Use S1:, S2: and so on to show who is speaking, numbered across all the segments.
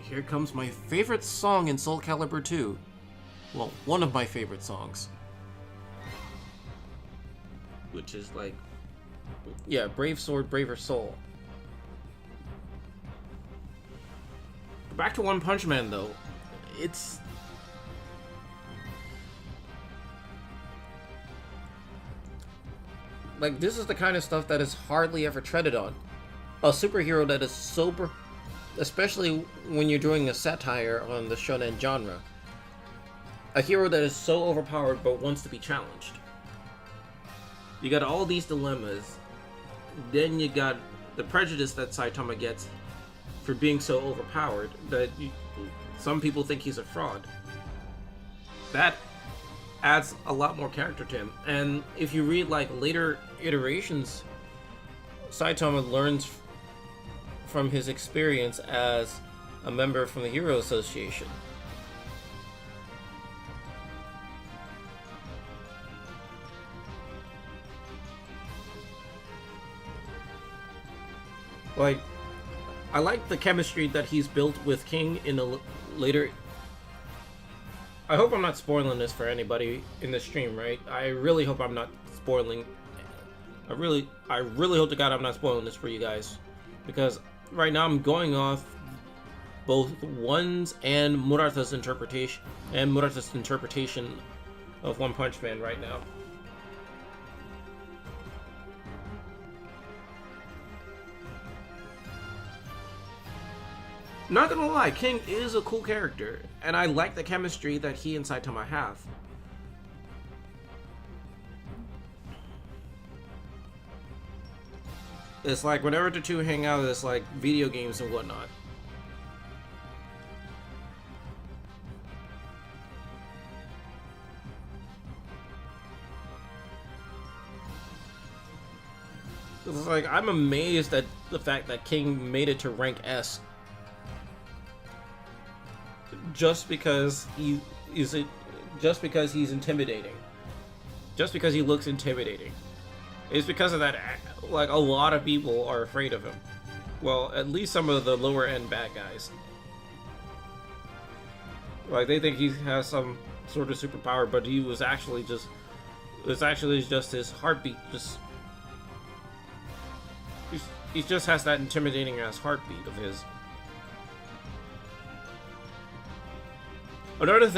S1: here comes my favorite song in Soul Calibur 2. Well, one of my favorite songs. Which is like... yeah, Brave Sword, Braver Soul. Back to One Punch Man, though. It's... like, this is the kind of stuff that is hardly ever treaded on. A superhero that is sober... especially when you're doing a satire on the shonen genre. A hero that is so overpowered but wants to be challenged. You got all these dilemmas. Then you got the prejudice that Saitama gets for being so overpowered that some people think he's a fraud. That adds a lot more character to him. And if you read like later iterations, Saitama learns from his experience as a member from the Hero Association. Like, I like the chemistry that he's built with King in a later... I hope I'm not spoiling this for anybody in the stream, right? I really hope I'm not spoiling... I really hope to God I'm not spoiling this for you guys. Because right now I'm going off both One's and Murata's interpretation of One Punch Man right now. Not gonna lie, King is a cool character, and I like the chemistry that he and Saitama have. It's like whenever the two hang out, it's like video games and whatnot. It's like, I'm amazed at the fact that King made it to rank S. Just because he's intimidating. Just because he looks intimidating. It's because of that, like, a lot of people are afraid of him. Well, at least some of the lower end bad guys. Like, they think he has some sort of superpower, but he was actually just... it's actually just his heartbeat, just... he just has that intimidating ass heartbeat of his. Another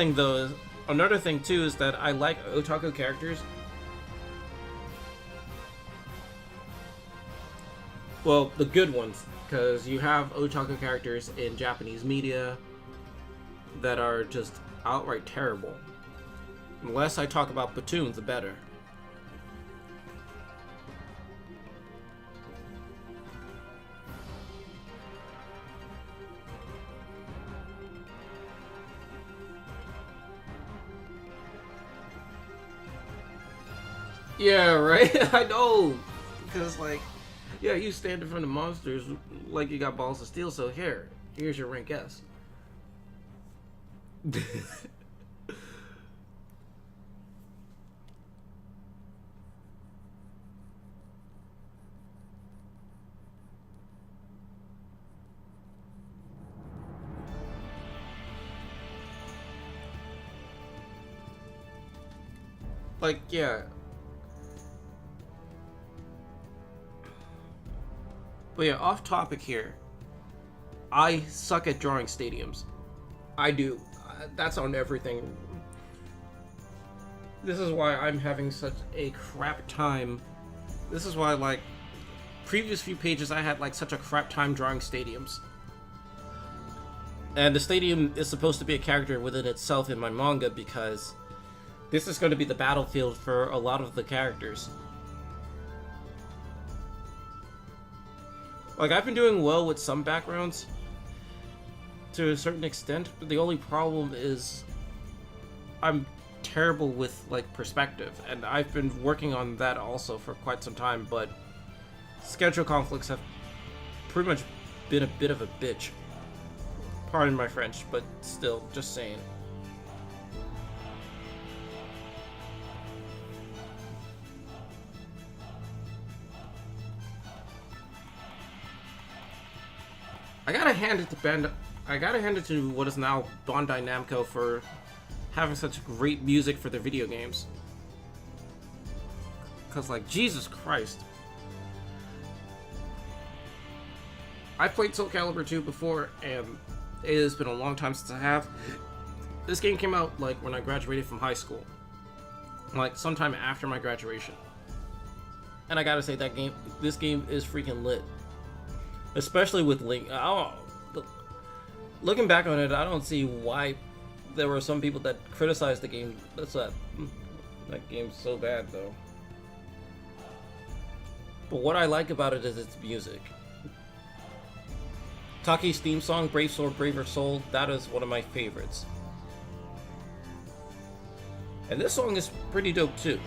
S1: thing too is that I like otaku characters. Well, the good ones, because you have otaku characters in Japanese media that are just outright terrible. The less I talk about Platoon, the better. Yeah, right? I know! Because, like, yeah, you stand in front of monsters like you got balls of steel, so here's your rank S. Like, yeah. But yeah, off topic here. I suck at drawing stadiums. I do. That's on everything. This is why I'm having such a crap time. This is why, like, previous few pages I had, like, such a crap time drawing stadiums. And the stadium is supposed to be a character within itself in my manga because this is going to be the battlefield for a lot of the characters. Like, I've been doing well with some backgrounds to a certain extent, but the only problem is I'm terrible with, like, perspective, and I've been working on that also for quite some time, but schedule conflicts have pretty much been a bit of a bitch. Pardon my French, but still, just saying. I gotta hand it to I gotta hand it to what is now Bandai Namco for having such great music for their video games. Cause like, Jesus Christ. I played Soul Calibur 2 before, and it has been a long time since I have. This game came out like when I graduated from high school. Like sometime after my graduation. And I gotta say this game is freaking lit. Especially with Link. Looking back on it, I don't see why there were some people that criticized the game. That game's so bad though. But what I like about it is its music. Taki's theme song, Brave Sword, Braver Soul, that is one of my favorites. And this song is pretty dope too.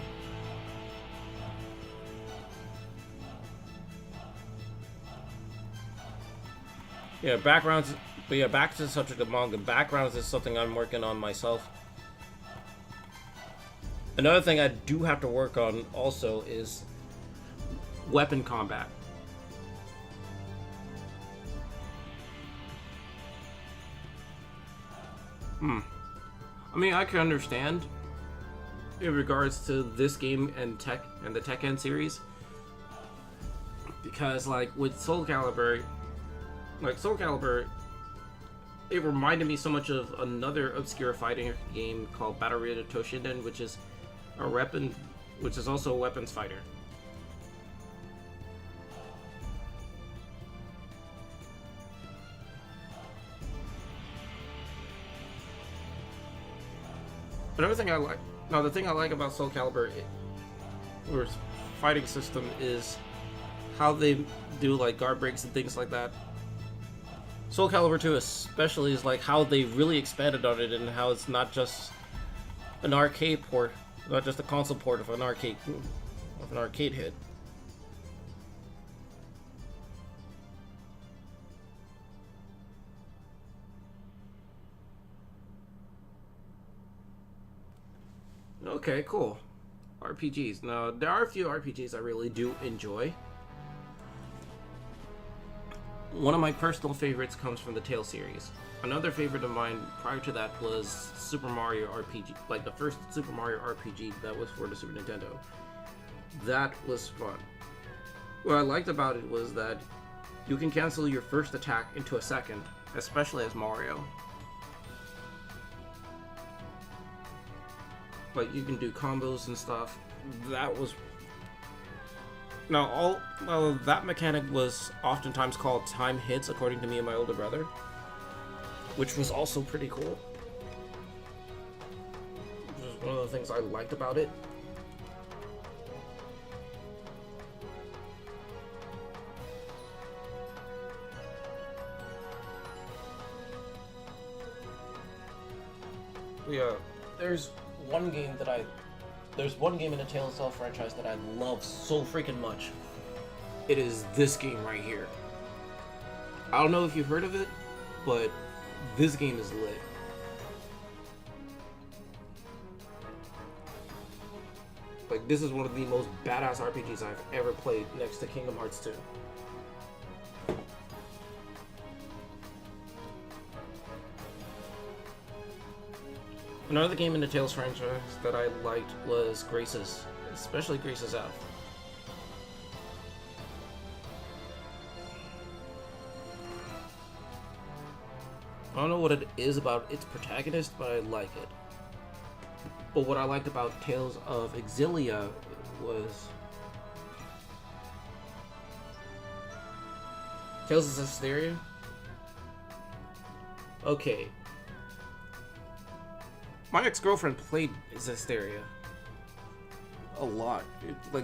S1: Yeah, backgrounds. But yeah, back to the subject of manga. Backgrounds is something I'm working on myself. Another thing I do have to work on also is weapon combat. I mean, I can understand in regards to this game and the Tekken series, because like with Soul Calibur, it reminded me so much of another obscure fighting game called Battle Royale Toshinden, which is also a weapons fighter. Another thing the thing I like about Soul Calibur, or fighting system, is how they do like guard breaks and things like that. Soul Calibur 2 especially is like how they really expanded on it, and how it's not just an arcade port, not just a console port of an arcade hit. Okay, cool. RPGs. Now, there are a few RPGs I really do enjoy. One of my personal favorites comes from the Tales series. Another favorite of mine prior to that was Super Mario RPG, like the first Super Mario RPG that was for the Super Nintendo. That was fun. What I liked about it was that you can cancel your first attack into a second, especially as Mario. Like, you can do combos and stuff. That was... Now, that mechanic was oftentimes called time hits, according to me and my older brother, which was also pretty cool. Which was one of the things I liked about it. Yeah, there's one game in the Tales of franchise that I love so freaking much. It is this game right here. I don't know if you've heard of it, but this game is lit. Like, this is one of the most badass RPGs I've ever played, next to Kingdom Hearts 2. Another game in the Tales franchise that I liked was Graces, especially Graces F. I don't know what it is about its protagonist, but I like it. But what I liked about Tales of Exilia was... Tales of Zestiria? Okay. My ex-girlfriend played Zestiria a lot.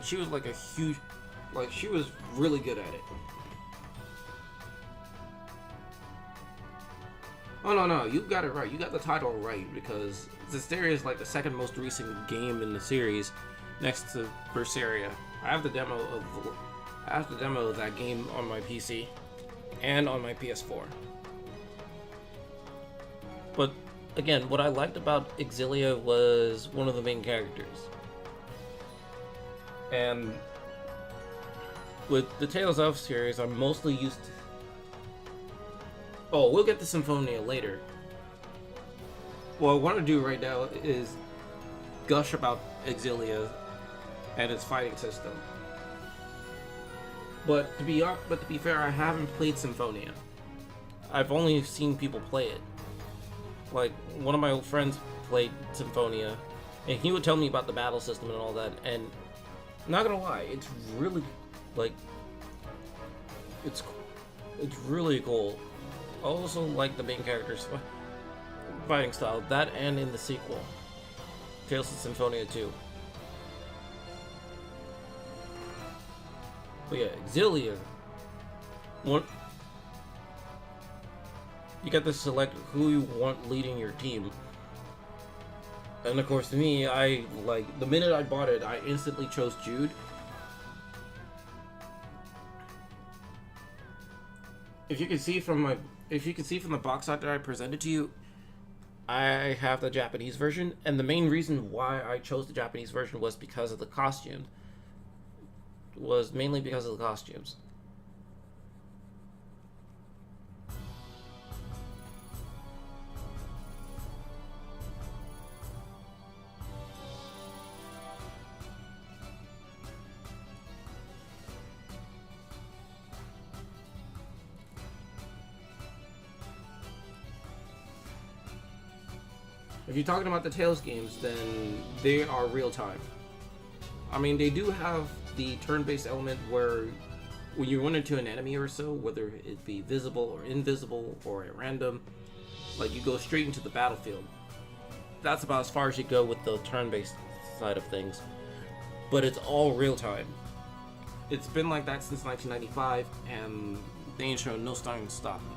S1: She was like a huge... she was really good at it. Oh, no, you got it right. You got the title right, because Zestiria is like the second most recent game in the series, next to Berseria. I have the demo of that game on my PC and on my PS4. But again, what I liked about Exilia was one of the main characters. And with the Tales of series, I'm mostly used to... Oh, we'll get to Symphonia later. What I want to do right now is gush about Exilia and its fighting system. But to be fair, I haven't played Symphonia. I've only seen people play it. Like, one of my old friends played Symphonia, and he would tell me about the battle system and all that, and I'm not gonna lie, it's really, like, it's really cool. I also like the main character's fighting style, that and in the sequel, Tales of Symphonia 2. But yeah, Exilia. What? You get to select who you want leading your team. And of course, to me, the minute I bought it, I instantly chose Jude. If you can see from the box art that I presented to you, I have the Japanese version, and the main reason why I chose the Japanese version was because of the costumes. Was mainly because of the costumes. If you're talking about the Tales games, then they are real time. I mean, they do have the turn-based element where when you run into an enemy or so, whether it be visible or invisible or at random, like you go straight into the battlefield. That's about as far as you go with the turn-based side of things. But it's all real time. It's been like that since 1995, and they ain't shown no sign stopping.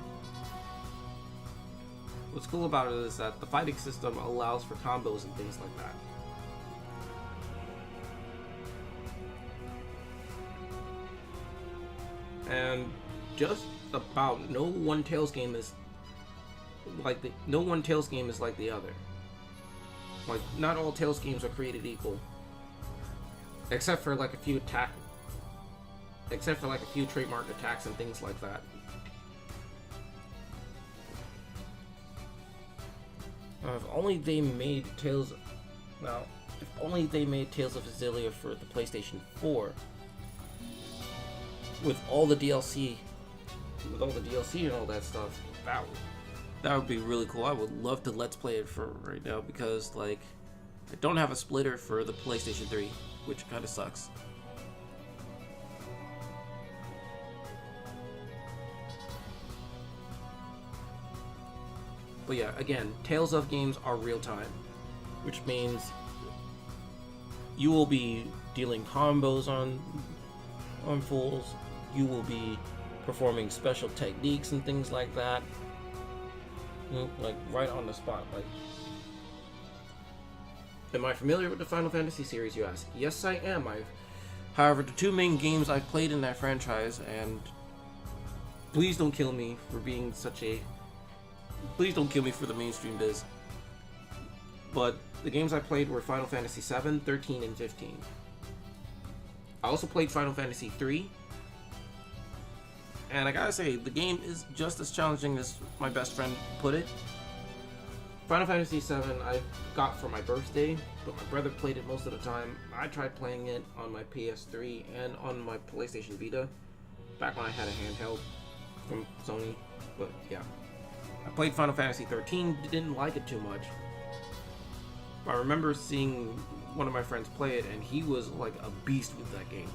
S1: What's cool about it is that the fighting system allows for combos and things like that. And just about no one Tales game is like the other. Like, not all Tales games are created equal, except for like a few trademark attacks and things like that. If only they made Tales of Exilia for the PlayStation 4 with all the DLC and all that stuff. That would be really cool. I would love to let's play it for right now because like I don't have a splitter for the PlayStation 3, which kind of sucks. But yeah, again, Tales of games are real time, which means you will be dealing combos on fools. You will be performing special techniques and things like that, like right on the spot. Like, am I familiar with the Final Fantasy series, you ask? Yes, I am. However, the two main games I've played in that franchise, and please don't kill me for being please don't kill me for the mainstream biz. But the games I played were Final Fantasy 7, 13, and 15. I also played Final Fantasy 3. And I gotta say, the game is just as challenging as my best friend put it. Final Fantasy 7 I got for my birthday, but my brother played it most of the time. I tried playing it on my PS3 and on my PlayStation Vita, back when I had a handheld from Sony, but yeah. I played Final Fantasy 13, didn't like it too much. But I remember seeing one of my friends play it, and he was like a beast with that game.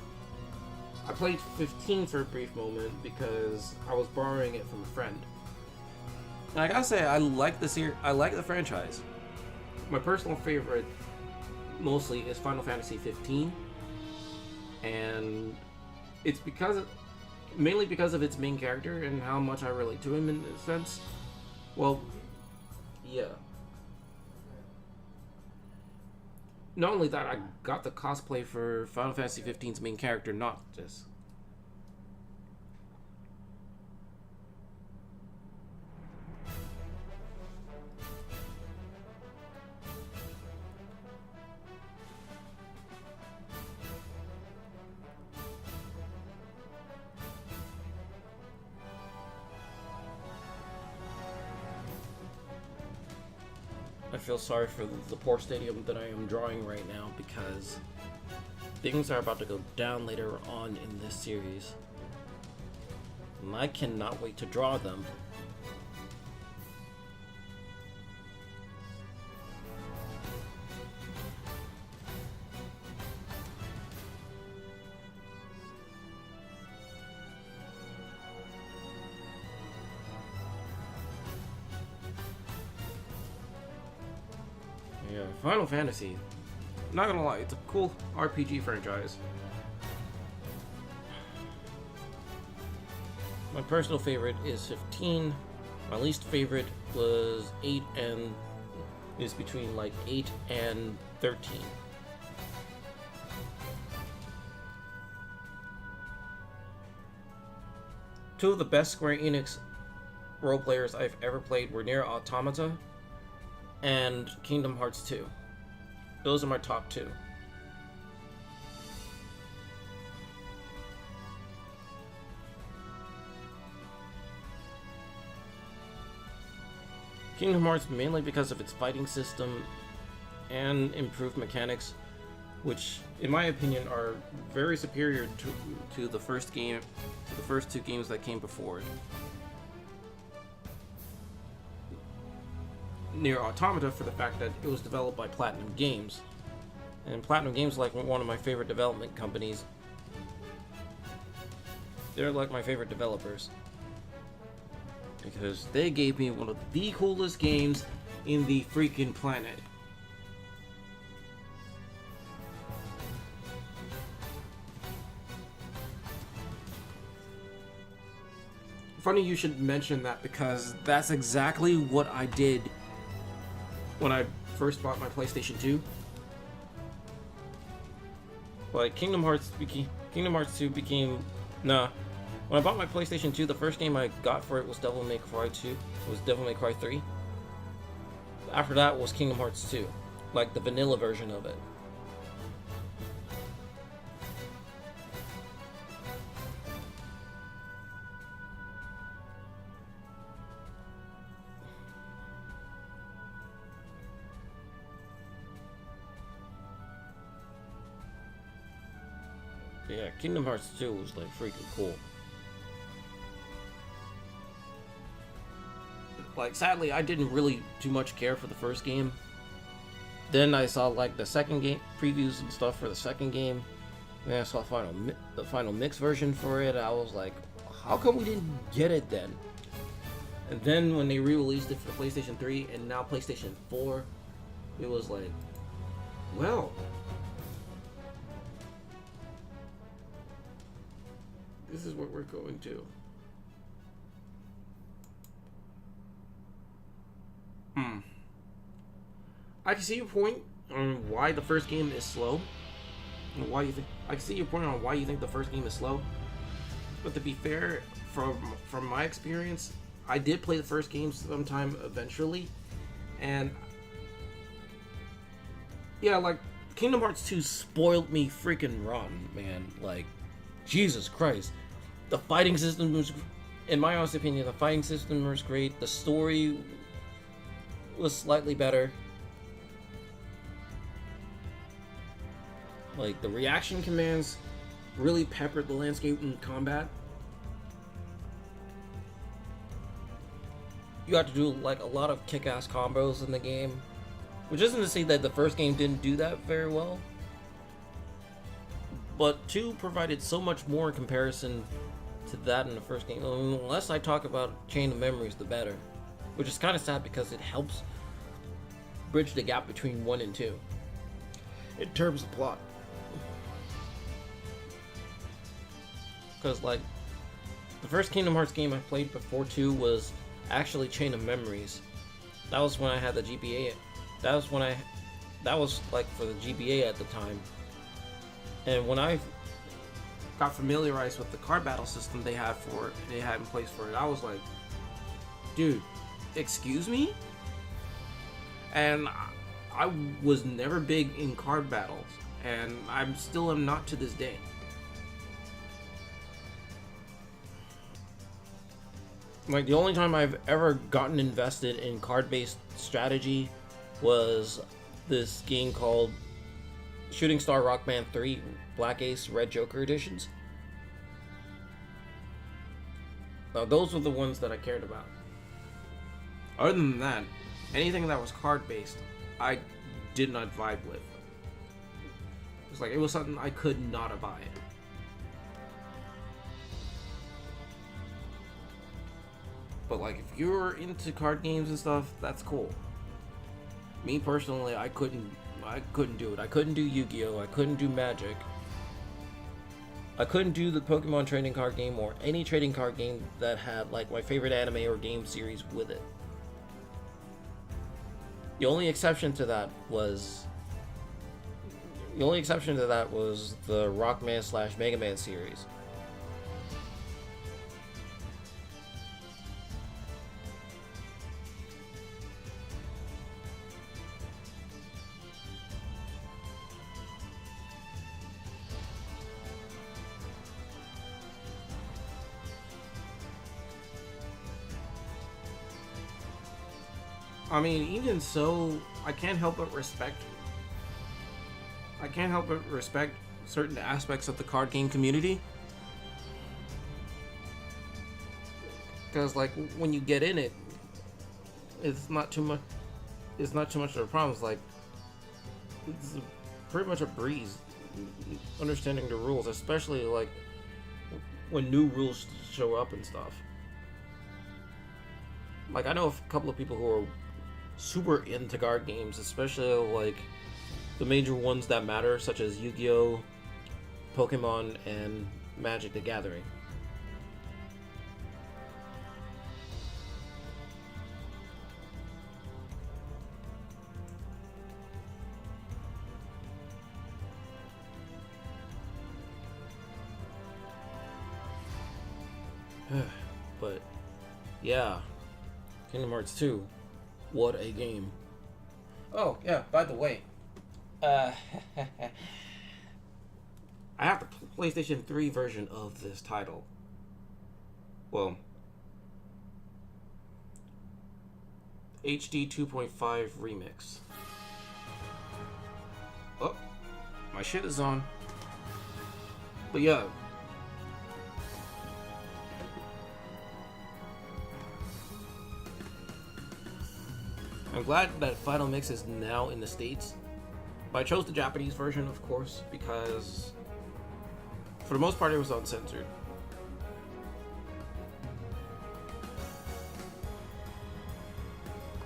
S1: I played 15 for a brief moment because I was borrowing it from a friend. And I gotta say, I like the franchise. My personal favorite, mostly, is Final Fantasy 15, and it's mainly because of its main character and how much I relate to him in a sense. Well, yeah. Not only that, I got the cosplay for Final Fantasy 15's main character, Noctis. I feel sorry for the poor stadium that I am drawing right now because things are about to go down later on in this series. And I cannot wait to draw them. Yeah, Final Fantasy. Not gonna lie, it's a cool RPG franchise. My personal favorite is 15. My least favorite was 8 and is between like 8 and 13. Two of the best Square Enix role players I've ever played were Nier Automata and Kingdom Hearts 2. Those are my top two. Kingdom Hearts mainly because of its fighting system and improved mechanics, which in my opinion are very superior to the first game, to the first two games that came before it. Nier Automata for the fact that it was developed by Platinum Games, and Platinum Games, like one of my favorite development companies, they're like my favorite developers because they gave me one of the coolest games in the freaking planet. Funny you should mention that because that's exactly what I did when I first bought my PlayStation 2. Like Kingdom Hearts 2 became when I bought my PlayStation 2, the first game I got for it was Devil May Cry 2. It was Devil May Cry 3. After that was Kingdom Hearts 2, like the vanilla version of it. But yeah, Kingdom Hearts 2 was like freaking cool. Like, sadly, I didn't really too much care for the first game. Then I saw like the second game previews and stuff for the second game. Then I saw the final mix version for it. I was like, how come we didn't get it then? And then when they re-released it for PlayStation 3 and now PlayStation 4, it was like, well, this is what we're going to. I can see your point on why the first game is slow. And why you think I can see your point on why you think the first game is slow. But to be fair, from my experience, I did play the first game sometime eventually, and yeah, like Kingdom Hearts 2 spoiled me freaking rotten, man. Like, Jesus Christ. The fighting system was, in my honest opinion, the fighting system was great. The story was slightly better. Like, the reaction commands really peppered the landscape in combat. You got to do like a lot of kick-ass combos in the game, which isn't to say that the first game didn't do that very well, but 2 provided so much more in comparison to that in the first game. I mean, the less I talk about Chain of Memories, the better, which is kind of sad because it helps bridge the gap between 1 and 2 in terms of plot. Because like the first Kingdom Hearts game I played before 2 was actually Chain of Memories. That was when I had the GBA. That was like for the GBA at the time. And when I got familiarized with the card battle system they had in place for it, I was like, dude, excuse me? And I was never big in card battles, and I still am not to this day. Like, the only time I've ever gotten invested in card-based strategy was this game called Shooting Star Rock Band 3 Black Ace Red Joker editions. Now, those were the ones that I cared about. Other than that, anything that was card based, I did not vibe with. It was something I could not abide. But like, if you're into card games and stuff, that's cool. Me personally, I couldn't do it. I couldn't do Yu-Gi-Oh! I couldn't do Magic. I couldn't do the Pokemon trading card game or any trading card game that had like my favorite anime or game series with it. The only exception to that was the Rockman / Mega Man series. I mean, even so, I can't help but respect certain aspects of the card game community. Because like, when you get in it, it's not too much of a problem. It's like, it's pretty much a breeze understanding the rules, especially like when new rules show up and stuff. Like, I know a couple of people who are super into card games, especially like the major ones that matter, such as Yu-Gi-Oh!, Pokemon, and Magic the Gathering. But yeah, Kingdom Hearts 2, what a game. Oh yeah, by the way, I have the PlayStation 3 version of this title. Well, HD 2.5 remix. Oh, my shit is on. But yeah. I'm glad that Final Mix is now in the States. But I chose the Japanese version, of course, because for the most part it was uncensored.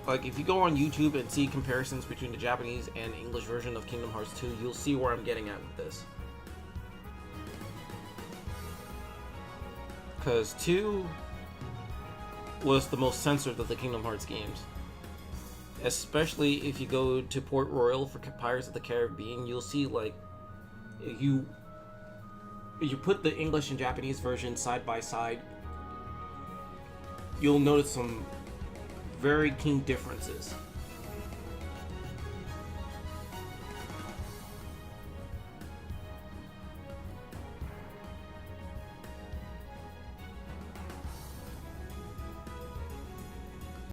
S1: Like, if you go on YouTube and see comparisons between the Japanese and English version of Kingdom Hearts 2, you'll see where I'm getting at with this. Because 2 was the most censored of the Kingdom Hearts games. Especially if you go to Port Royal for Pirates of the Caribbean, you'll see, like, if you put the English and Japanese version side by side, you'll notice some very keen differences.